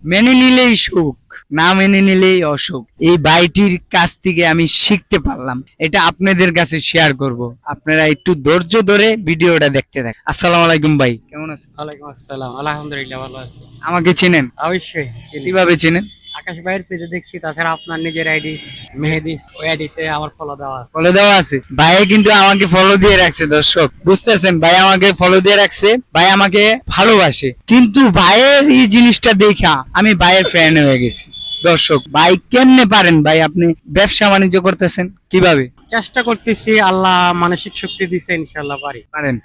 মেনে নিলেই সুখ, না মেনে নিলেই অসুখ। এই ভাইটির কাছ থেকে আমি শিখতে পারলাম, এটা আপনাদের কাছে শেয়ার করব। আপনারা একটু ধৈর্য ধরে ভিডিওটা দেখতে থাকুন। আসসালামু আলাইকুম ভাই, কেমন আছেন? ওয়ালাইকুম আসসালাম, আলহামদুলিল্লাহ ভালো আছি। আমাকে চেনেন? অবশ্যই চিনি। কিভাবে চেনেন? আকাশ ভাইয়ের পেজে দেখছি, তাছাড়া আপনার নিজের আইডি মেহেদি, ওই আইডিতে আমার ফলো দেওয়া আছে। ফলো দেওয়া আছে। ভাই কিন্তু আমাকে ফলো দিয়ে রাখছে, দর্শক বুঝতেছেন? ভাই আমাকে ফলো দিয়ে রাখছে, ভাই আমাকে ভালোবাসে। কিন্তু ভাইয়ের এই জিনিসটা দেখা আমি ভাইয়ের ফ্যান হয়ে গেছি। দর্শক, ভাই কেমনে পারেন ভাই? আপনি ব্যবসা বাণিজ্য করতেছেন কিভাবে? চেষ্টা করতেছি, আল্লাহ মানসিক শক্তি দিছে, ইনশাল্লাহ পারি। পারেন।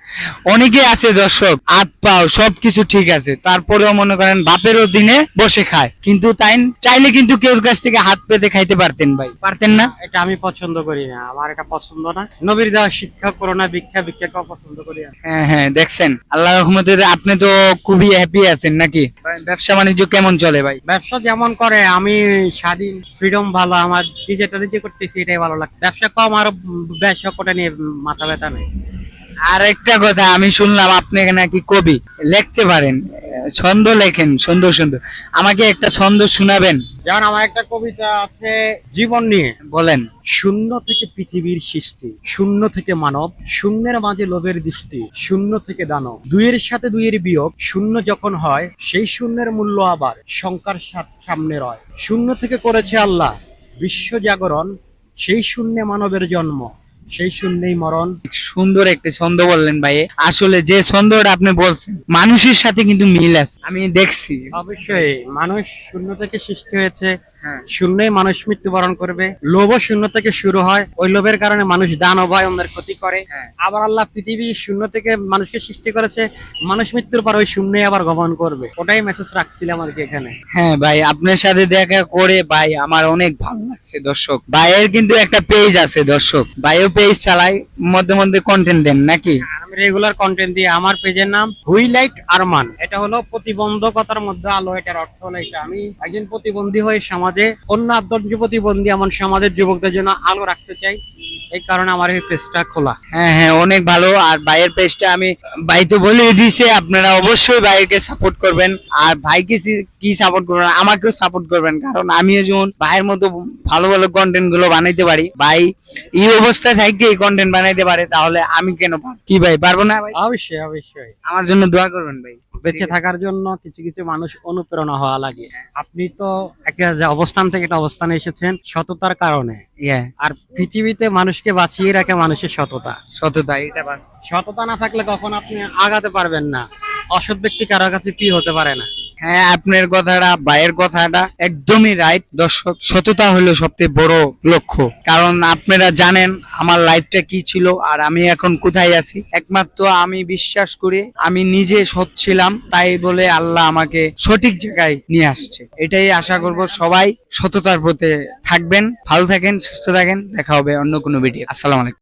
অনেকে আছে দর্শক, হাত পাও সবকিছু ঠিক আছে, তারপরেও মনে করেন বাপের দিনে বসে খায়, কিন্তু তাই চাইলে কিন্তু কেউর কাছ থেকে হাত পেতে খাইতে পারতেন ভাই, পারতেন না? এটা আমি পছন্দ করি না, আমার এটা পছন্দ না। নবীর দেওয়া শিক্ষা করো না ভিক্ষা, ভিক্ষা কেউ পছন্দ করি না। হ্যাঁ হ্যাঁ, দেখছেন আল্লাহ রহমতে আপনি তো খুবই হ্যাপি আছেন নাকি? ব্যবসা বাণিজ্য কেমন চলে ভাই? ব্যবসা যেমন করে, আমি স্বাধীন, ফ্রিডম ভালো, আমার যেটা নিজে করতেছি এটাই ভালো লাগছে। ব্যবসা কম, আর ব্যবসা করে নিয়ে মাথা ব্যথা নেই। আর একটা কথা, আমি শুনলাম আপনি নাকি কবি, লিখতে পারেন, ছন্দ লেখেন সুন্দর সুন্দর। আমাকে একটা ছন্দ শোনাবেন? যেমন আমার একটা কবিতা আছে জীবন নিয়ে। বলেন। শূন্য থেকে পৃথিবীর সৃষ্টি, শূন্য থেকে মানব, শূন্যের মাঝে লোভের দৃষ্টি, শূন্য থেকে দানব, দুইয়ের সাথে দুইয়ের বিয়োগ, শূন্য যখন হয় সেই শূন্যের মূল্য আবার সংখ্যার সামনে রয়। শূন্য থেকে করেছে আল্লাহ বিশ্ব জাগরণ, সেই শূন্যে মানবের জন্ম, সেই শূন্যেই মরণ। সুন্দর একটা ছন্দ বললেন ভাই। আসলে যে ছন্দটা আপনি বলছেন মানুষের সাথে কিন্তু মিল আছে, আমি দেখছি। অবশ্যই মানুষ শূন্য থেকে সৃষ্টি হয়েছে, হ্যাঁ। শূন্যই মানুষ মৃত্যুবরণ করবে। লোভ শূন্য থেকে শুরু হয়, ওই লোভের কারণে মানুষ দানব হয়, অন্যের ক্ষতি করে। হ্যাঁ। আবার আল্লাহ পৃথিবী শূন্য থেকে মানুষকে সৃষ্টি করেছে, মানুষ মৃত্যুর পর ওই শূন্যই আবার গমন করবে। ওটাই মেসেজ রাখছিলাম আর কি এখানে। হ্যাঁ ভাই, আপনার সাথে দেখা করে ভাই আমার অনেক ভালো লাগছে। দর্শক, ভাইয়ের কিন্তু একটা পেজ আছে, দর্শক ভাইও পেজ চালায়, মধ্যে মধ্যে কন্টেন্ট দেন নাকি? আমি রেগুলার কন্টেন্ট দিয়ে, আমার পেজের নাম হুইলাইট আরমান। এটা হলো প্রতিবন্ধকতার মধ্যে আলো, এটার অর্থ হলো এটা। আমি একজন প্রতিবন্ধী হয়ে সমাজে অন্য 8-10 প্রতিবন্ধী এমন সমাজের যুবকদের জন্য আলো রাখতে চাই, এই কারণে আমার এই পেজটা খোলা। হ্যাঁ হ্যাঁ, অনেক ভালো। আর ভাইয়ের পেজটা আমি, ভাই তো বলে দিয়েছে, আপনারা অবশ্যই ভাইকে সাপোর্ট করবেন। আর ভাইকে কি সাপোর্ট করবেন, আমাকেও সাপোর্ট করবেন, কারণ আমিও যেমন ভাইয়ের মতো ভালো ভালো কন্টেন্ট গুলো বানাইতে পারি। ভাই এই অবস্থায় থাকতে এই কন্টেন্ট বানাইতে পারে, তাহলে আমি কেন পারবো? কি ভাই, পারবো না ভাই? অবশ্যই অবশ্যই। আমার জন্য দোয়া করবেন ভাই। বেঁচে থাকার জন্য কিছু কিছু মানুষ অনুপ্রেরণা হওয়া লাগে। আপনি তো একটা যে অবস্থান থেকে একটা অবস্থানে এসেছেন সততার কারণে, ইয়া, আর পৃথিবীতে মানুষকে বাঁচিয়ে রাখে মানুষের সততা। সততা, এটা বাস্তব। সততা না থাকলে কখন আপনি আগাতে পারবেন না। অসৎ ব্যক্তি কারো কাছে প্রিয় হতে পারে না। হ্যাঁ, আপনার কথাটা, ভাইয়ের কথাটা একদমই রাইট। দর্শক, সততা হলো সবচেয়ে বড় লক্ষ্য। কারণ আপনারা জানেন আমার লাইফটা কি ছিল আর আমি এখন কোথায় আছি, একমাত্র আমি বিশ্বাস করি আমি নিজে সৎ ছিলাম, তাই বলে আল্লাহ আমাকে সঠিক জায়গায় নিয়ে আসছে। এটাই আশা করব সবাই সততার প্রতি থাকবেন। ভালো থাকেন, সুস্থ থাকেন, দেখা হবে অন্য কোনো ভিডিও। আসসালামু আলাইকুম।